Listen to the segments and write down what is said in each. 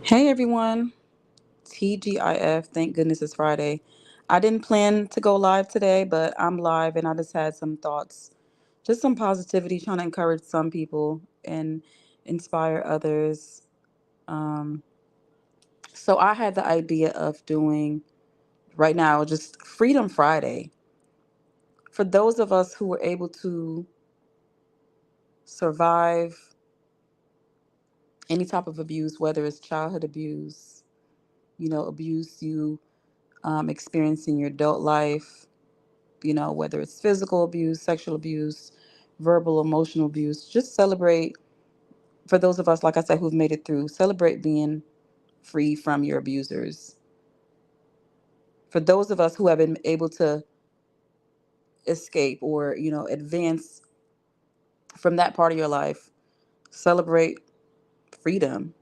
Hey everyone, TGIF. Thank goodness it's Friday. I didn't plan to go live today, but I'm live and I just had some thoughts, just some positivity, trying to encourage some people and inspire others. Um, so I had the idea of doing right now just Freedom Friday for those of us who were able to survive any type of abuse, whether it's childhood abuse, abuse you experience in your adult life, whether it's physical abuse, sexual abuse, verbal, emotional abuse. Just celebrate, for those of us, like I said, who've made it through, celebrate being free from your abusers. For those of us who have been able to escape or, advance from that part of your life, celebrate freedom.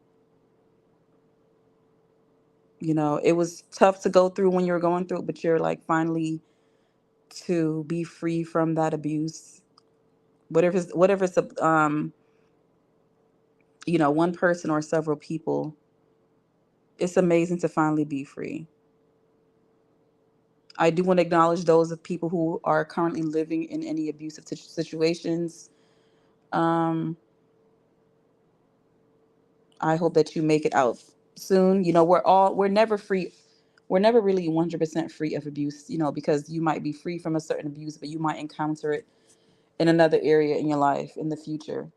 It was tough to go through when you're going through it, but you're like finally to be free from that abuse. Whatever it's one person or several people, it's amazing to finally be free. I do want to acknowledge those of people who are currently living in any abusive situations. Um, I hope that you make it out soon. We're never free. We're never really 100% free of abuse, because you might be free from a certain abuse, but you might encounter it in another area in your life in the future.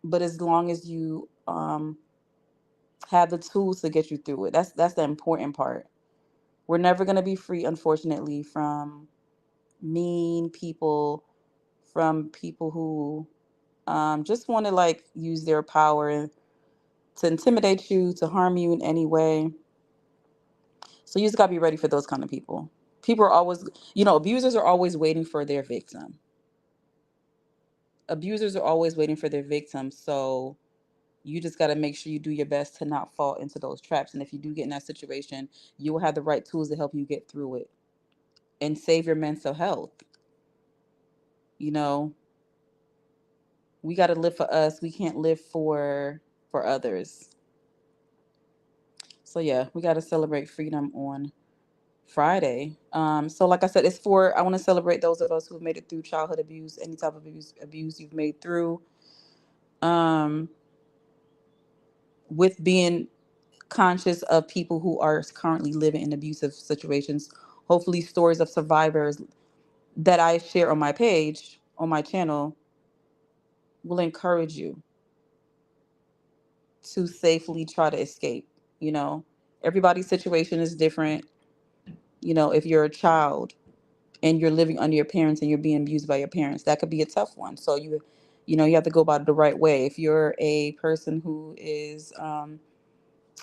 But as long as you have the tools to get you through it, that's the important part. We're never going to be free, unfortunately, from mean people, from people who just want to like use their power to intimidate you, to harm you in any way. So you just got to be ready for those kind of people. People are always, abusers are always waiting for their victim. Abusers are always waiting for their victim. So you just got to make sure you do your best to not fall into those traps. And if you do get in that situation, you will have the right tools to help you get through it and save your mental health. You know, we got to live for us. We can't live for others. So yeah, we got to celebrate freedom on Friday. So like I said, I want to celebrate those of us who've made it through childhood abuse, any type of abuse you've made through, um, with being conscious of people who are currently living in abusive situations. Hopefully, stories of survivors that I share on my page, on my channel, will encourage you to safely try to escape. You know, everybody's situation is different. If you're a child and you're living under your parents and you're being abused by your parents, that could be a tough one. So you have to go about it the right way. If you're a person who is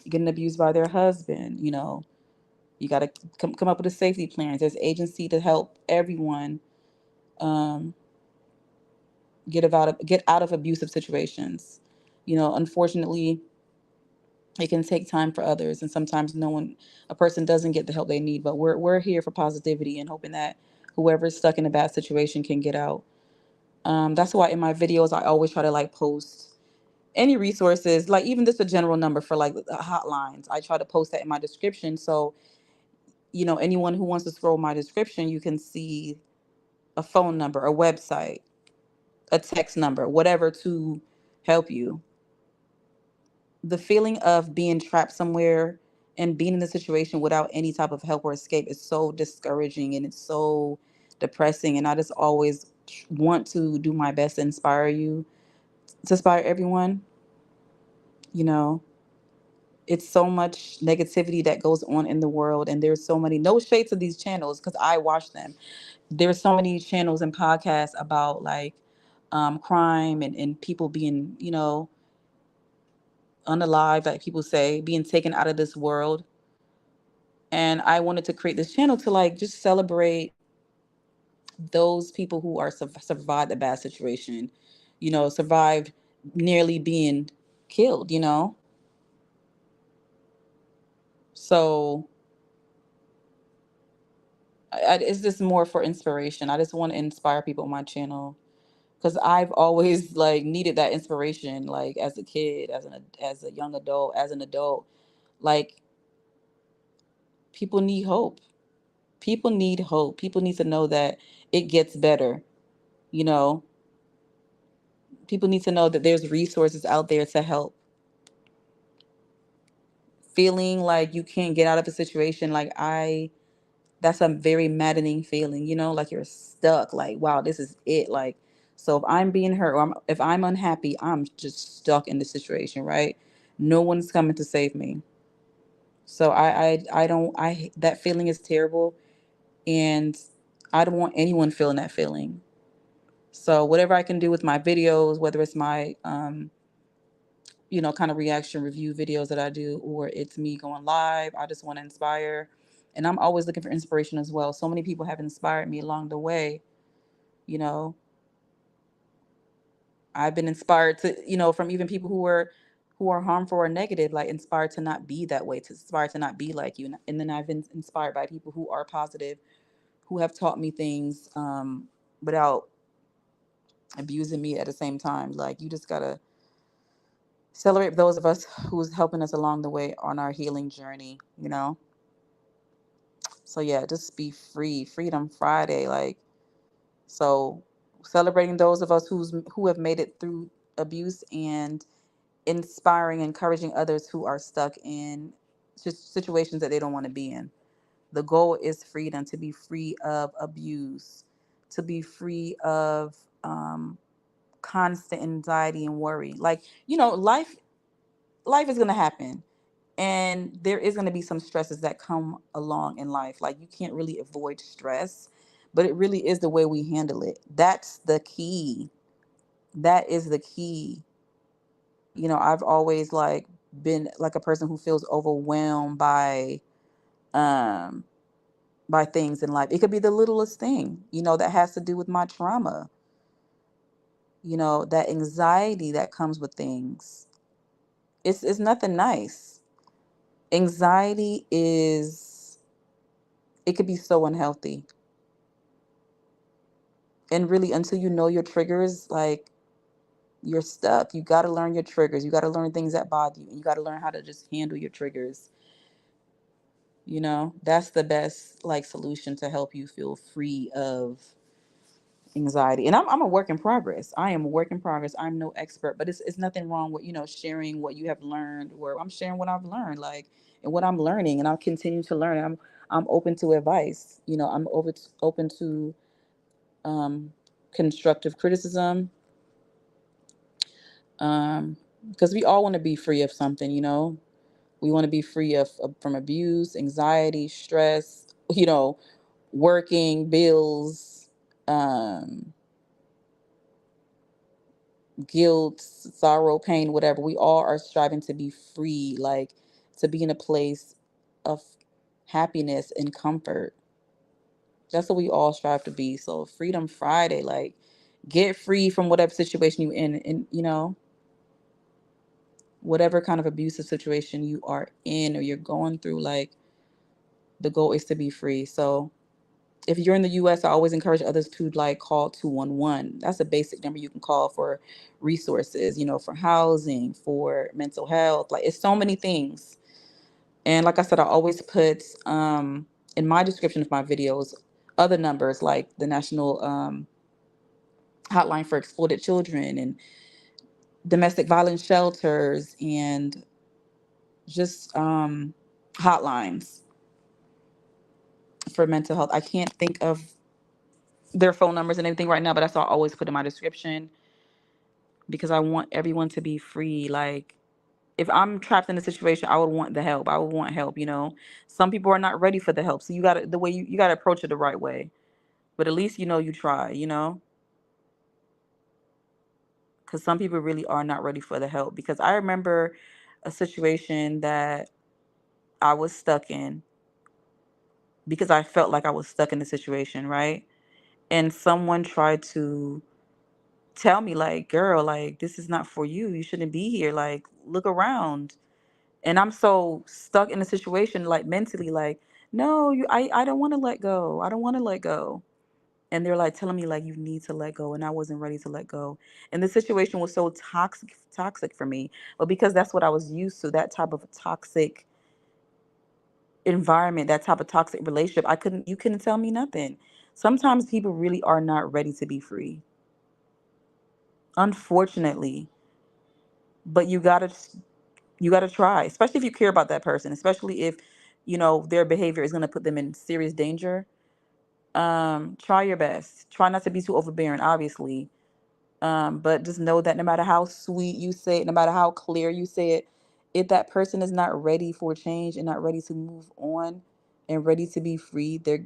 getting abused by their husband, you got to come up with a safety plan. There's agency to help everyone um, get out of abusive situations. Unfortunately, it can take time for others, and sometimes a person doesn't get the help they need. But we're here for positivity and hoping that whoever's stuck in a bad situation can get out. That's why in my videos I always try to like post any resources, like even just a general number for like the hotlines. I try to post that in my description, so anyone who wants to scroll my description, you can see a phone number, a website, a text number, whatever to help you. The feeling of being trapped somewhere and being in a situation without any type of help or escape is so discouraging and it's so depressing. And I just always want to do my best to inspire you, to inspire everyone. You know, it's so much negativity that goes on in the world, and there's so many, no shade to these channels because I watch them. There's so many channels and podcasts about like crime and people being, unalive, like people say, being taken out of this world. And I wanted to create this channel to like just celebrate those people who are survived a bad situation, survived nearly being killed, So it's just more for inspiration. I just want to inspire people on my channel because I've always like needed that inspiration, like as a kid, as a young adult, as an adult. Like, people need hope. People need hope. People need to know that it gets better. You know, people need to know that there's resources out there to help. Feeling like you can't get out of a situation, like, that's a very maddening feeling, like you're stuck, like, wow, this is it. Like, so if I'm being hurt, or if I'm unhappy, I'm just stuck in the situation, right? No one's coming to save me. So I don't, that feeling is terrible, and I don't want anyone feeling that feeling. So whatever I can do with my videos, whether it's my kind of reaction review videos that I do, or it's me going live. I just want to inspire. And I'm always looking for inspiration as well. So many people have inspired me along the way. You know, I've been inspired to, from even people who are harmful or negative, like, inspired to not be that way, to inspired to not be like you. And then I've been inspired by people who are positive, who have taught me things without abusing me at the same time. Like, you just gotta celebrate those of us who's helping us along the way on our healing journey. So yeah, just be free. Freedom Friday. Like, so celebrating those of us who have made it through abuse, and inspiring, encouraging others who are stuck in situations that they don't want to be in. The goal is freedom, to be free of abuse, to be free of constant anxiety and worry. Like, life is gonna happen, and there is going to be some stresses that come along in life. Like, you can't really avoid stress, but it really is the way we handle it. That's the key. That is the key. I've always, like, been like a person who feels overwhelmed um by things in life. It could be the littlest thing, that has to do with my trauma. That anxiety that comes with things. It's nothing nice. Anxiety is, it could be so unhealthy. And really, until you know your triggers, like, you're stuck. You got to learn your triggers. You got to learn things that bother you. You got to learn how to just handle your triggers. That's the best, like, solution to help you feel free of anxiety. And I'm a work in progress. I am a work in progress. I'm no expert, but it's nothing wrong with, sharing what you have learned, or I'm sharing what I've learned, like, and what I'm learning, and I'll continue to learn. I'm open to advice. I'm open to um, constructive criticism, um, because we all want to be free of something. We want to be free of from abuse, anxiety, stress, working, bills, um, guilt, sorrow, pain, whatever. We all are striving to be free, like, to be in a place of happiness and comfort. That's what we all strive to be. So Freedom Friday, like, get free from whatever situation you in, and whatever kind of abusive situation you are in or you're going through, like, the goal is to be free. So if you're in the US, I always encourage others to, like, call 211. That's a basic number you can call for resources, for housing, for mental health. Like, it's so many things. And like I said, I always put in my description of my videos other numbers, like the National Hotline for Exploited Children, and domestic violence shelters, and just hotlines for mental health. I can't think of their phone numbers and everything right now, but that's all I always put in my description, because I want everyone to be free. Like, if I'm trapped in a situation, I would want the help. I would want help. Some people are not ready for the help. So the way you got to approach it the right way. But at least, you try, because some people really are not ready for the help. Because I remember a situation that I was stuck in, because I felt like I was stuck in the situation, right? And someone tried to tell me, like, girl, like, this is not for you. You shouldn't be here. Like, look around. And I'm so stuck in the situation, like, mentally, like, no, I don't want to let go. I don't want to let go. And they're, like, telling me, like, you need to let go. And I wasn't ready to let go. And the situation was so toxic for me. But because that's what I was used to, that type of toxic environment, that type of toxic relationship, you couldn't tell me nothing. Sometimes people really are not ready to be free, unfortunately. But you gotta try, especially if you care about that person, especially if their behavior is gonna put them in serious danger. Try your best. Try not to be too overbearing, obviously. But just know that no matter how sweet you say it, no matter how clear you say it, if that person is not ready for change and not ready to move on and ready to be free, they're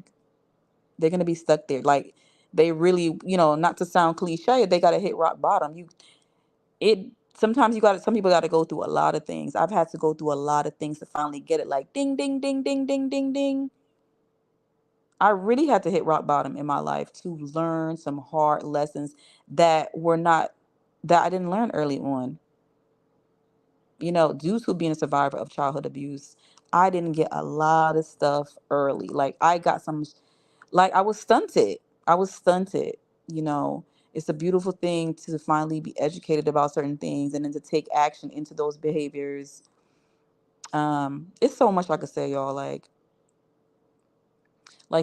gonna be stuck there. Like they really, not to sound cliche, they gotta hit rock bottom. It Sometimes some people gotta go through a lot of things. I've had to go through a lot of things to finally get it. Like ding ding ding ding ding ding ding. I really had to hit rock bottom in my life to learn some hard lessons that were not that I didn't learn early on. Due to being a survivor of childhood abuse, I didn't get a lot of stuff early. Like I got some, like I was stunted. I was stunted. You know, it's a beautiful thing to finally be educated about certain things and then to take action into those behaviors. It's so much I could say, y'all. Like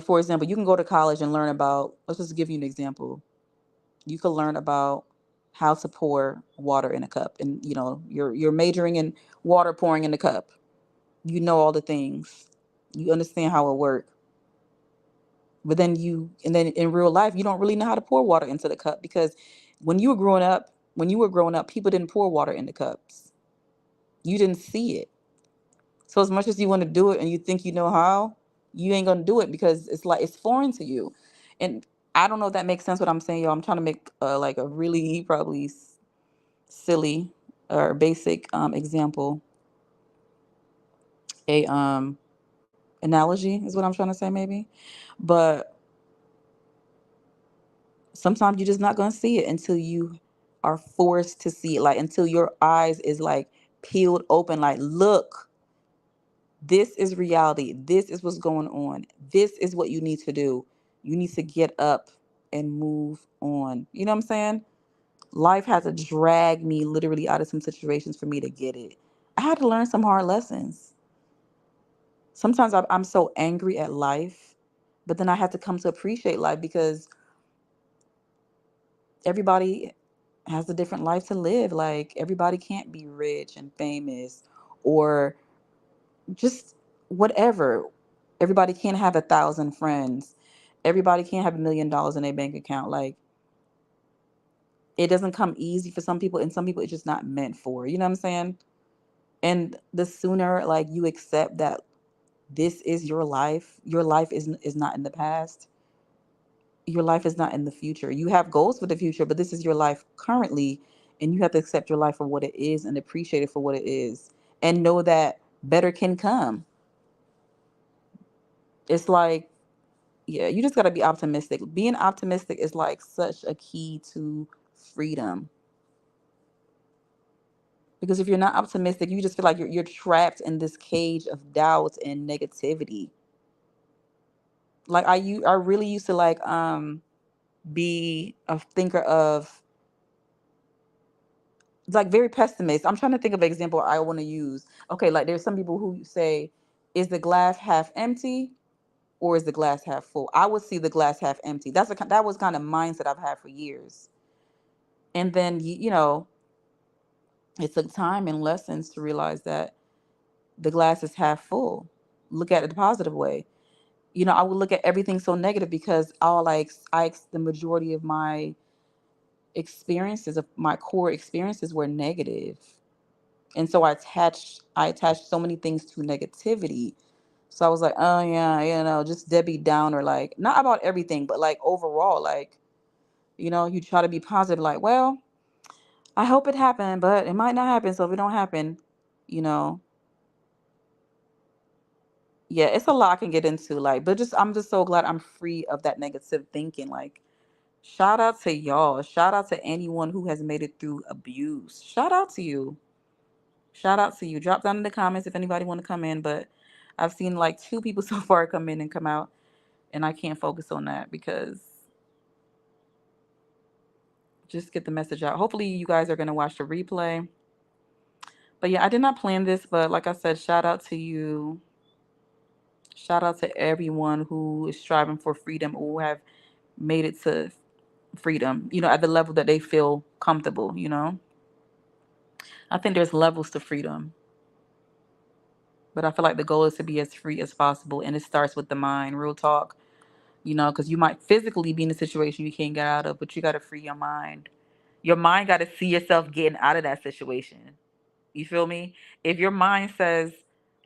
for example, you can go to college and learn about. Let's just give you an example. You could learn about how to pour water in a cup, and you're majoring in water pouring in the cup. You know all the things. You understand how it works. But then in real life, you don't really know how to pour water into the cup because when you were growing up, people didn't pour water in the cups. You didn't see it. So as much as you want to do it and you think you know how, you ain't gonna do it because it's like it's foreign to you. And I don't know if that makes sense what I'm saying, y'all. I'm trying to make like a really probably silly or basic example, a analogy is what I'm trying to say maybe. But sometimes you're just not going to see it until you are forced to see it, like until your eyes is like peeled open, like look, this is reality, this is what's going on, this is what you need to do. You need to get up and move on. You know what I'm saying? Life had to drag me literally out of some situations for me to get it. I had to learn some hard lessons. Sometimes I'm so angry at life, but then I had to come to appreciate life because everybody has a different life to live. Like everybody can't be rich and famous or just whatever. Everybody can't have 1,000 friends. Everybody can't have $1 million in their bank account. Like it doesn't come easy for some people, and some people it's just not meant for. You know what I'm saying? And the sooner like you accept that this is your life is not in the past, your life is not in the future. You have goals for the future, but this is your life currently, and you have to accept your life for what it is and appreciate it for what it is, and know that better can come. It's like, yeah, you just got to be optimistic. Being optimistic is like such a key to freedom. Because if you're not optimistic, you just feel like you're trapped in this cage of doubt and negativity. Like I really used to be a thinker of like very pessimist. I'm trying to think of an example I want to use. Okay, like there's some people who say, is the glass half empty or is the glass half full? I would see the glass half empty. That was kind of mindset I've had for years. And then it took time and lessons to realize that the glass is half full. Look at it the positive way. I would look at everything so negative because the majority of my experiences of my core experiences were negative. And so I attached so many things to negativity. So I was like, oh yeah, just Debbie Downer, like not about everything, but like overall, like, you try to be positive, like, well, I hope it happened, but it might not happen. So if it don't happen, you know, yeah, it's a lot I can get into, like, but just I'm just so glad I'm free of that negative thinking. Like, shout out to y'all. Shout out to anyone who has made it through abuse. Shout out to you. Shout out to you. Drop down in the comments if anybody want to come in, but I've seen like two people so far come in and come out, and I can't focus on that because just get the message out. Hopefully you guys are going to watch the replay. But yeah, I did not plan this, but like I said, shout out to you. Shout out to everyone who is striving for freedom or who have made it to freedom, at the level that they feel comfortable. I think there's levels to freedom, but I feel like the goal is to be as free as possible. And it starts with the mind, real talk, because you might physically be in a situation you can't get out of, but you got to free your mind. Your mind got to see yourself getting out of that situation. You feel me? If your mind says,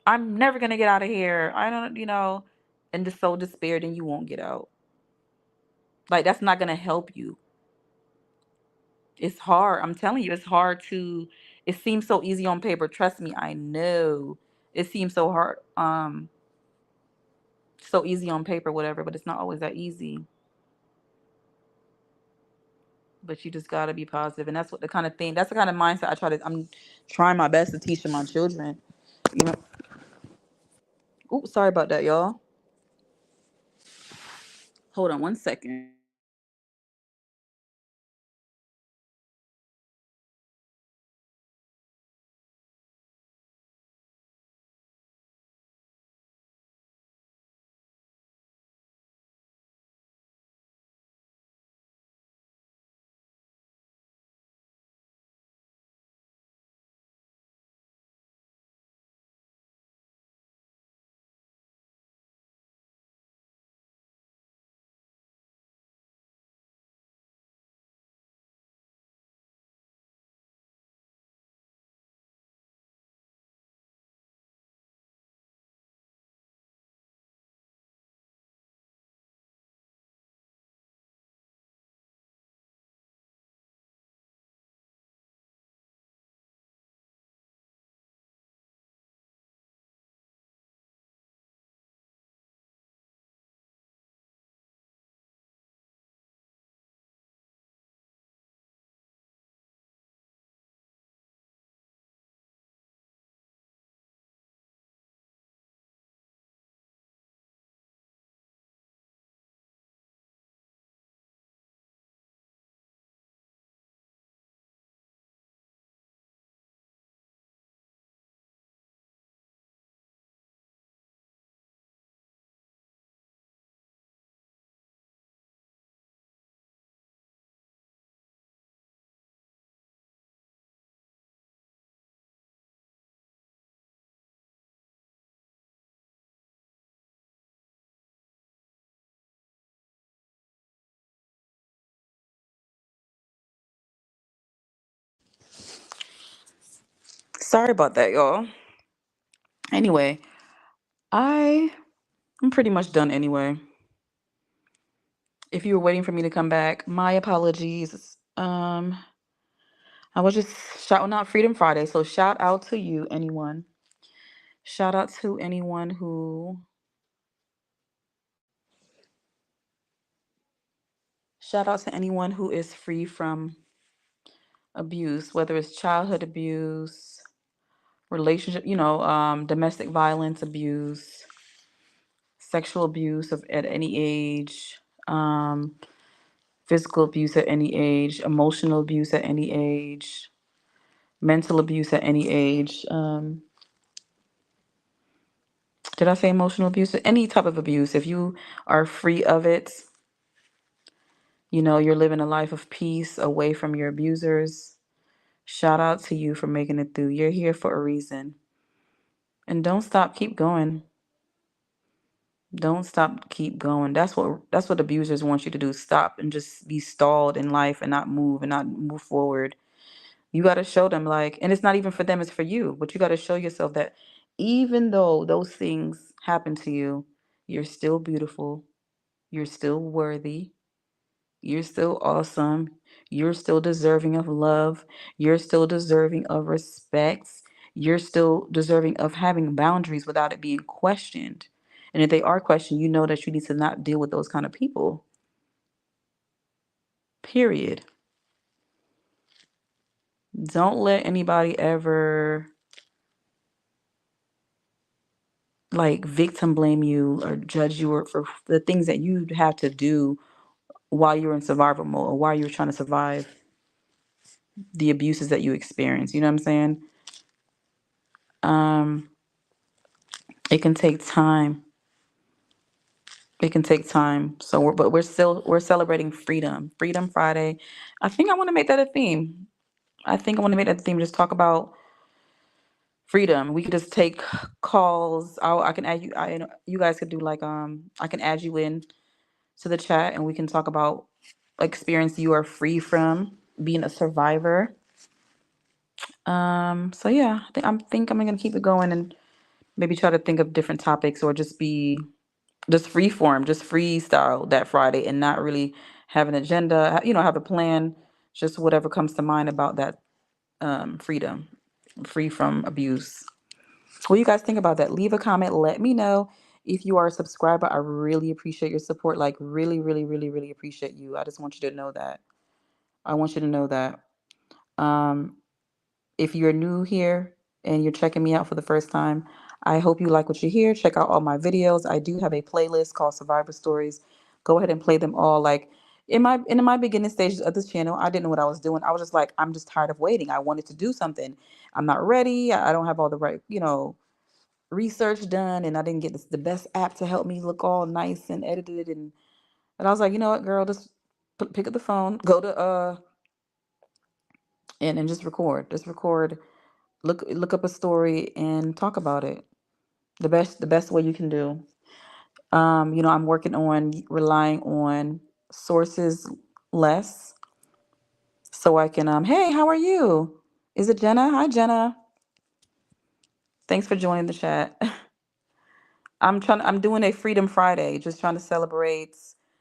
I'm never going to get out of here, I don't, and just so despair, then you won't get out. Like, that's not going to help you. It's hard. I'm telling you, it's hard to, it seems so easy on paper. Trust me, I know. It seems so hard, so easy on paper, whatever, but it's not always that easy. But you just gotta be positive. And that's what the kind of thing, that's the kind of mindset I'm trying my best to teach to my children. You know, oops, sorry about that, y'all. Hold on one second. Sorry about that, y'all. Anyway, I I'm pretty much done anyway. If you were waiting for me to come back, my apologies. I was just shouting out Freedom Friday, so shout out to you, anyone. Shout out to anyone who shout out to anyone who is free from abuse, whether it's childhood abuse, relationship, domestic violence abuse, sexual abuse at any age, um, physical abuse at any age, emotional abuse at any age, mental abuse at any age. Did I say emotional abuse? Any type of abuse. If you are free of it, you're living a life of peace away from your abusers. Shout out to you for making it through. You're here for a reason. And don't stop, keep going. Don't stop, keep going. That's what abusers want you to do. Stop and just be stalled in life and not move forward. You got to show them, like, and it's not even for them, it's for you. But you got to show yourself that even though those things happen to you, you're still beautiful, you're still worthy, you're still awesome. You're still deserving of love. You're still deserving of respect. You're still deserving of having boundaries without it being questioned. And if they are questioned, you know that you need to not deal with those kind of people. Period. Don't let anybody ever like victim blame you or judge you or for the things that you have to do while you're in survival mode or while you're trying to survive the abuses that you experience. You know what I'm saying? Um, it can take time. It can take time. So we're celebrating freedom. Freedom Friday. I think I want to make that a theme. I think I want to make that a theme. Just talk about freedom. We could just take calls. I can add you. You guys could do like I can add you in to the chat, and we can talk about experience you are free from being a survivor. So yeah, I think I'm gonna keep it going and maybe try to think of different topics or just be just free form, just freestyle that Friday and not really have an agenda, have a plan, just whatever comes to mind about that freedom, free from abuse. What do you guys think about that? Leave a comment. Let me know. If you are a subscriber, I really appreciate your support. Like, really, really, really, really appreciate you. I just want you to know that. I want you to know that. Um, if you're new here and you're checking me out for the first time, I hope you like what you hear. Check out all my videos. I do have a playlist called Survivor Stories. Go ahead and play them all. Like in my beginning stages of this channel, I didn't know what I was doing. I was just like, I'm just tired of waiting. I wanted to do something. I'm not ready. I don't have all the right, research done, and I didn't get the best app to help me look all nice and edited. And I was like, you know what, girl, just pick up the phone, go to and just record. Just record. Look up a story and talk about it. The best way you can do. I'm working on relying on sources less so I can hey, how are you? Is it Jenna? Hi Jenna. Thanks for joining the chat. I'm doing a Freedom Friday, just trying to celebrate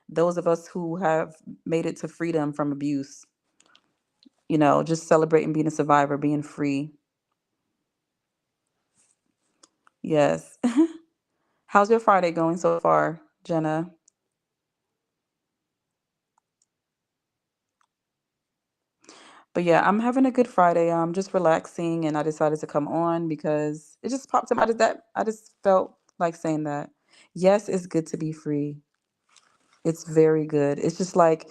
those of us who have made it to freedom from abuse. Just celebrating being a survivor, being free. Yes. How's your Friday going so far, Jenna? But yeah, I'm having a good Friday. I'm just relaxing, and I decided to come on because it just popped in. I just felt like saying that. Yes, it's good to be free. It's very good. It's just like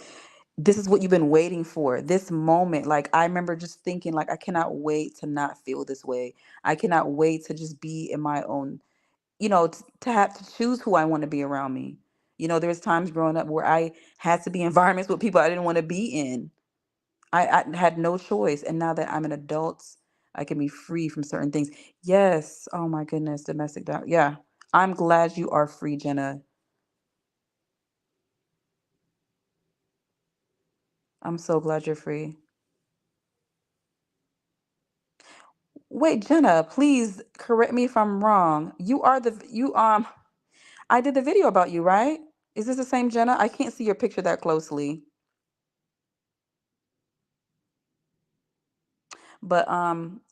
this is what you've been waiting for. This moment. Like I remember just thinking like I cannot wait to not feel this way. I cannot wait to just be in my own, to have to choose who I want to be around me. There's times growing up where I had to be in environments with people I didn't want to be in. I had no choice. And now that I'm an adult, I can be free from certain things. Yes. Oh my goodness. Domestic violence. Yeah. I'm glad you are free, Jenna. I'm so glad you're free. Wait, Jenna, please correct me if I'm wrong. I did the video about you, right? Is this the same Jenna? I can't see your picture that closely. But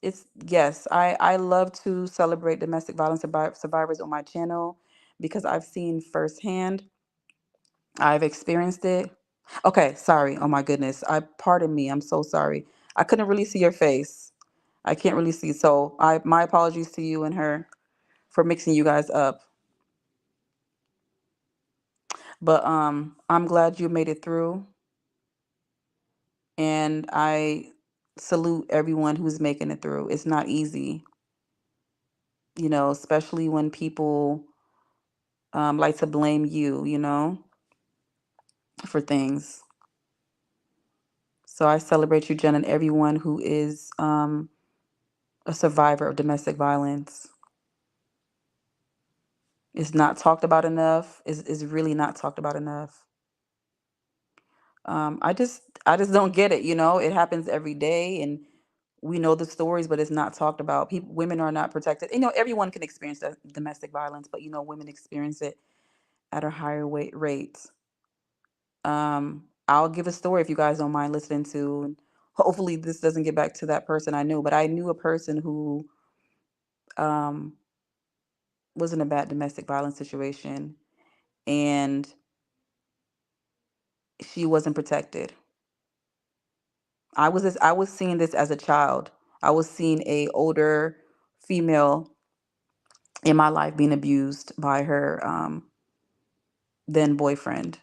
it's yes, I love to celebrate domestic violence survivors on my channel because I've seen firsthand. I've experienced it. Okay, sorry. Oh my goodness. Pardon me. I'm so sorry. I couldn't really see your face. I can't really see. So I my apologies to you and her for mixing you guys up. But I'm glad you made it through, and I salute everyone who's making it through. It's not easy, especially when people like to blame you, for things. So I celebrate you, Jen, and everyone who is a survivor of domestic violence. It's not talked about enough. Is really not talked about enough. I just don't get it. It happens every day, and we know the stories, but it's not talked about. Women are not protected. Everyone can experience domestic violence, but women experience it at a higher rate. I'll give a story if you guys don't mind listening to. And hopefully, this doesn't get back to that person I knew, but I knew a person who um, was in a bad domestic violence situation, and she wasn't protected. I was seeing this as a child. I was seeing a older female in my life being abused by her then boyfriend,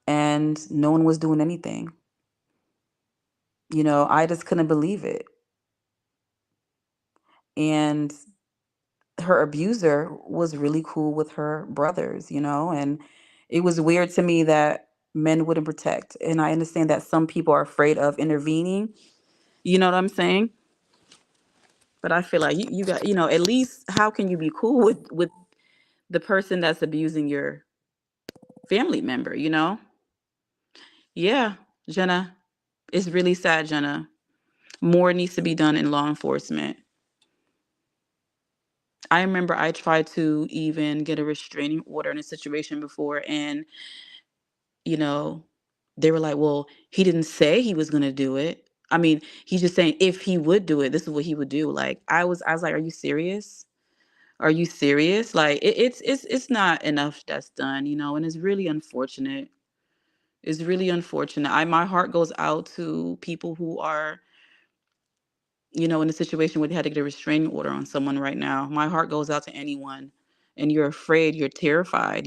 and no one was doing anything. I just couldn't believe it. And her abuser was really cool with her brothers, and it was weird to me that men wouldn't protect. And I understand that some people are afraid of intervening, you know what I'm saying? But I feel like you got, at least how can you be cool with the person that's abusing your family member, Yeah, Jenna, it's really sad, Jenna. More needs to be done in law enforcement. I remember I tried to even get a restraining order in a situation before, and you know, they were like, well, he didn't say he was going to do it. I mean, he's just saying if he would do it, this is what he would do. Like I was like, are you serious? Are you serious? Like it's not enough that's done, and it's really unfortunate. It's really unfortunate. My heart goes out to people who are, in a situation where they had to get a restraining order on someone right now. My heart goes out to anyone. And you're afraid, you're terrified,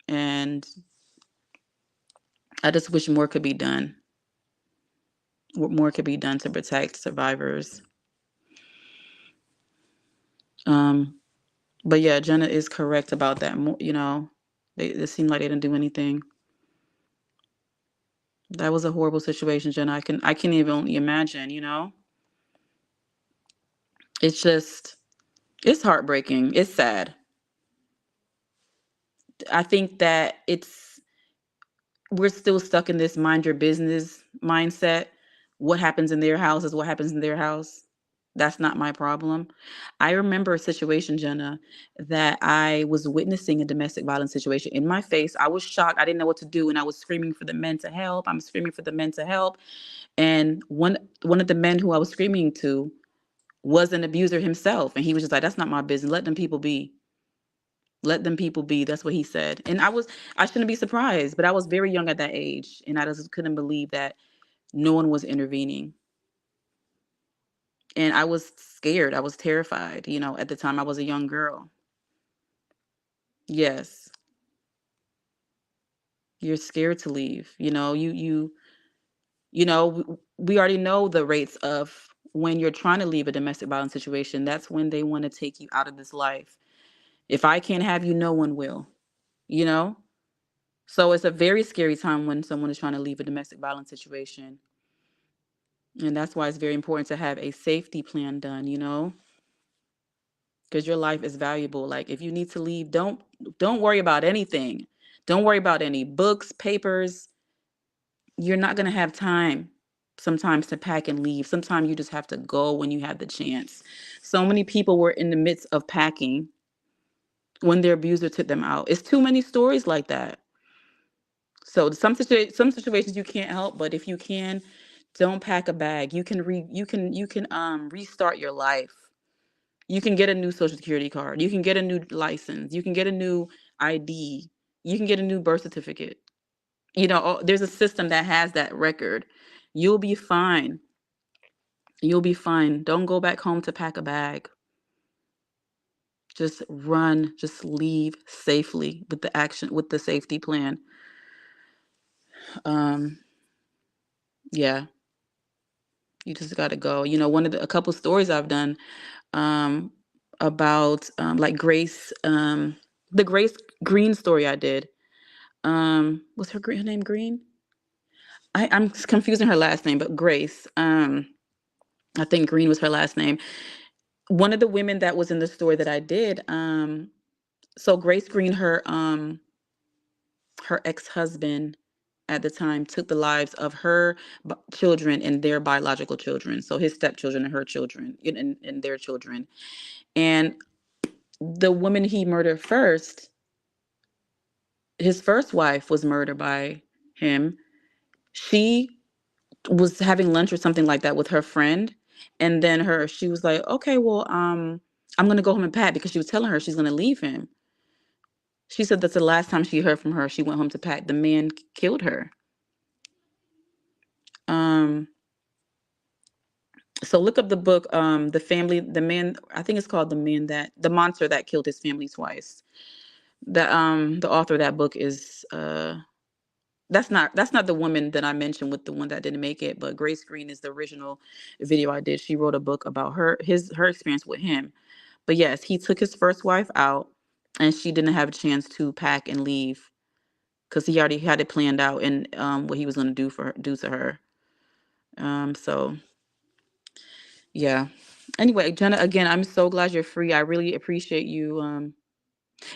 and I just wish more could be done. More could be done to protect survivors. Um, but yeah, Jenna is correct about that. It seemed like they didn't do anything. That was a horrible situation, Jenna. I can even only imagine. It's just it's heartbreaking. It's sad. I think that we're still stuck in this mind your business mindset. What happens in their house is what happens in their house. That's not my problem. I remember a situation, Jenna, that I was witnessing a domestic violence situation in my face. I was shocked. I didn't know what to do. And I was screaming for the men to help. I'm screaming for the men to help. And one of the men who I was screaming to was an abuser himself. And he was just like, that's not my business. Let them people be. Let them people be. That's what he said. And I shouldn't be surprised, but I was very young at that age. And I just couldn't believe that no one was intervening. And I was scared. I was terrified. At the time I was a young girl. Yes. You're scared to leave. We already know the rates of when you're trying to leave a domestic violence situation. That's when they want to take you out of this life. If I can't have you, no one will. You know? So it's a very scary time when someone is trying to leave a domestic violence situation. And that's why it's very important to have a safety plan done, because your life is valuable. Like if you need to leave, don't worry about anything. Don't worry about any books, papers. You're not going to have time sometimes to pack and leave. Sometimes you just have to go when you have the chance. So many people were in the midst of packing when their abuser took them out. It's too many stories like that. So some situations you can't help, but if you can, don't pack a bag. You can restart your life. You can get a new social security card. You can get a new license. You can get a new ID. You can get a new birth certificate. There's a system that has that record. You'll be fine. You'll be fine. Don't go back home to pack a bag. Just run, just leave safely with the safety plan. Um, yeah, you just gotta go. A couple stories I've done um about like Grace, the Grace Green story I did. Was her name Green? I'm confusing her last name, but Grace. I think Green was her last name. One of the women that was in the story that I did, so Grace Green, her ex-husband at the time took the lives of her children and their biological children, so his stepchildren and her children and their children. And the woman he murdered first, his first wife was murdered by him. She was having lunch or something like that with her friend, and then she was like, okay, well, I'm gonna go home and pack, because she was telling her she's gonna leave him. She said that's the last time she heard from her. She went home to pack. The man killed her. um so look up the book, the man, I think it's called the monster that killed his family twice. The author of that book is that's not the woman that I mentioned with the one that didn't make it, but Grace Green is the original video I did. She wrote a book about her experience with him. But yes, he took his first wife out, and she didn't have a chance to pack and leave because he already had it planned out and what he was going to do to her. So yeah. Anyway, Jenna, again, I'm so glad you're free. I really appreciate you.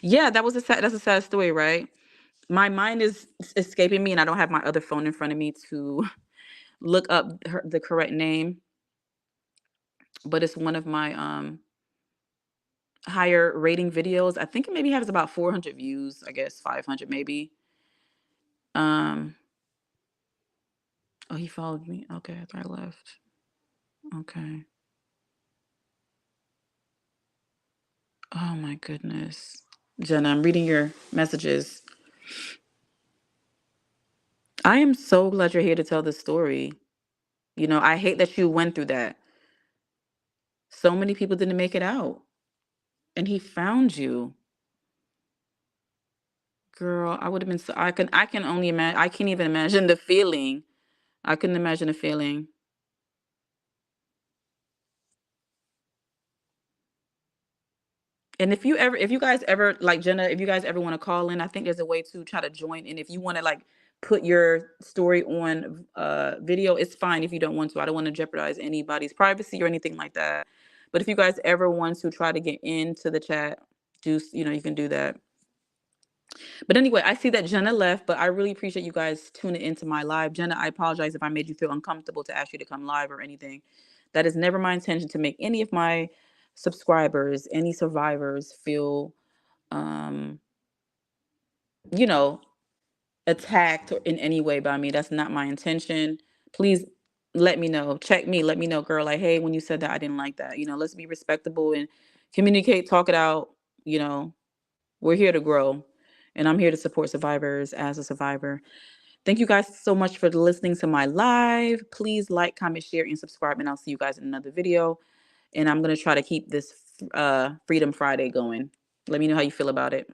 Yeah, that's a sad story, right? My mind is escaping me, and I don't have my other phone in front of me to look up the correct name, but it's one of my higher rating videos. I think it maybe has about 400 views, I guess 500 maybe. Um oh, he followed me. Okay, after I left. Okay. Oh my goodness. Jenna, I'm reading your messages. I am so glad you're here to tell this story. I hate that you went through that. So many people didn't make it out, and he found you. Girl, I would have been so I can only imagine. I can't even imagine the feeling. I couldn't imagine the feeling. And if you guys ever, like Jenna, if you guys ever want to call in, I think there's a way to try to join in. If you want to like put your story on video, it's fine if you don't want to. I don't want to jeopardize anybody's privacy or anything like that. But if you guys ever want to try to get into the chat, you can do that. But anyway, I see that Jenna left, but I really appreciate you guys tuning into my live. Jenna, I apologize if I made you feel uncomfortable to ask you to come live or anything. That is never my intention to make any of my subscribers, any survivors feel um, you know, attacked or in any way by me. That's not my intention. Please let me know. Check me. Let me know, girl. Like, hey, when you said that, I didn't like that. Let's be respectable and communicate, talk it out. You know, we're here to grow. And I'm here to support survivors as a survivor. Thank you guys so much for listening to my live. Please like, comment, share, and subscribe. And I'll see you guys in another video. And I'm going to try to keep this Freedom Friday going. Let me know how you feel about it.